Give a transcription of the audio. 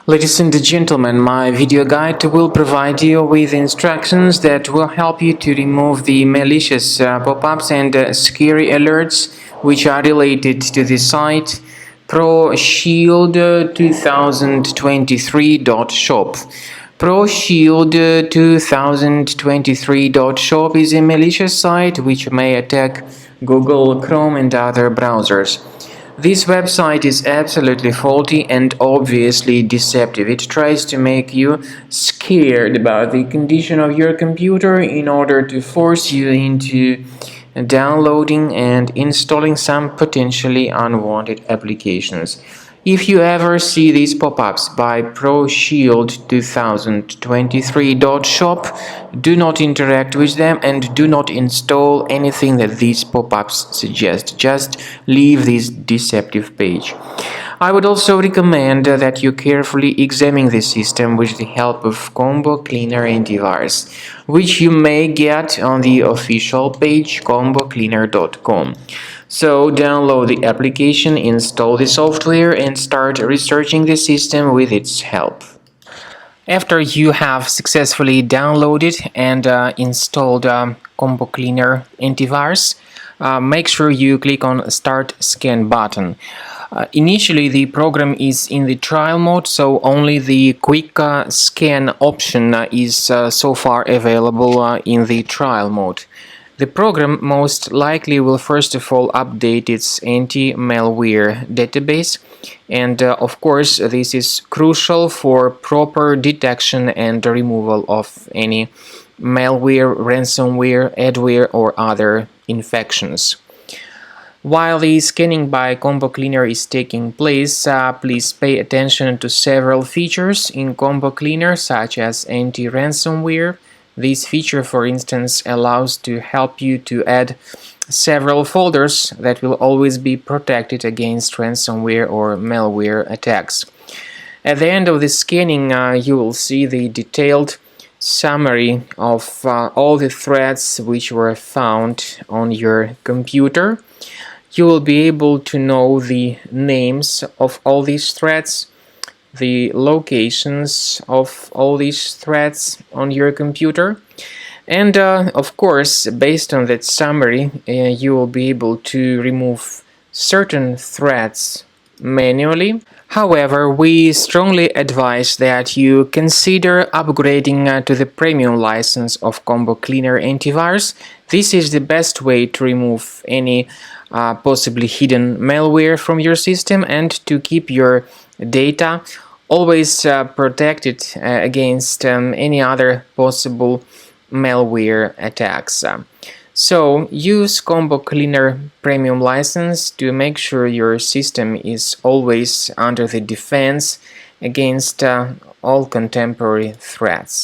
Ladies and gentlemen, my video guide will provide you with instructions that will help you to remove the malicious pop-ups and scary alerts which are related to the site Pro-shield2023.shop. Pro-shield2023.shop is a malicious site which may attack Google, Chrome and other browsers. This website is absolutely faulty and obviously deceptive. It tries to make you scared about the condition of your computer in order to force you into downloading and installing some potentially unwanted applications. If you ever see these pop-ups by Pro-shield2023.shop, do not interact with them and do not install anything that these pop-ups suggest. Just leave this deceptive page. I would also recommend that you carefully examine the system with the help of Combo Cleaner Antivirus, which you may get on the official page combocleaner.com. So download the application, install the software and start researching the system with its help. After you have successfully downloaded and installed Combo Cleaner Antivirus, make sure you click on Start Scan button. Initially the program is in the trial mode, so only the quick scan option is so far available in the trial mode. The program most likely will first of all update its anti-malware database, and of course this is crucial for proper detection and removal of any malware, ransomware, adware or other infections. While the scanning by Combo Cleaner is taking place, please pay attention to several features in Combo Cleaner such as anti-ransomware. This feature, for instance, allows to help you to add several folders that will always be protected against ransomware or malware attacks. At the end of the scanning, you will see the detailed summary of all the threads which were found on your computer. You will be able to know the names of all these threads, the locations of all these threads on your computer, and of course, based on that summary, you will be able to remove certain threads manually. However, we strongly advise that you consider upgrading to the premium license of Combo Cleaner Antivirus. This is the best way to remove any possibly hidden malware from your system and to keep your data always protected against any other possible malware attacks. So use Combo Cleaner Premium license to make sure your system is always under the defense against all contemporary threats.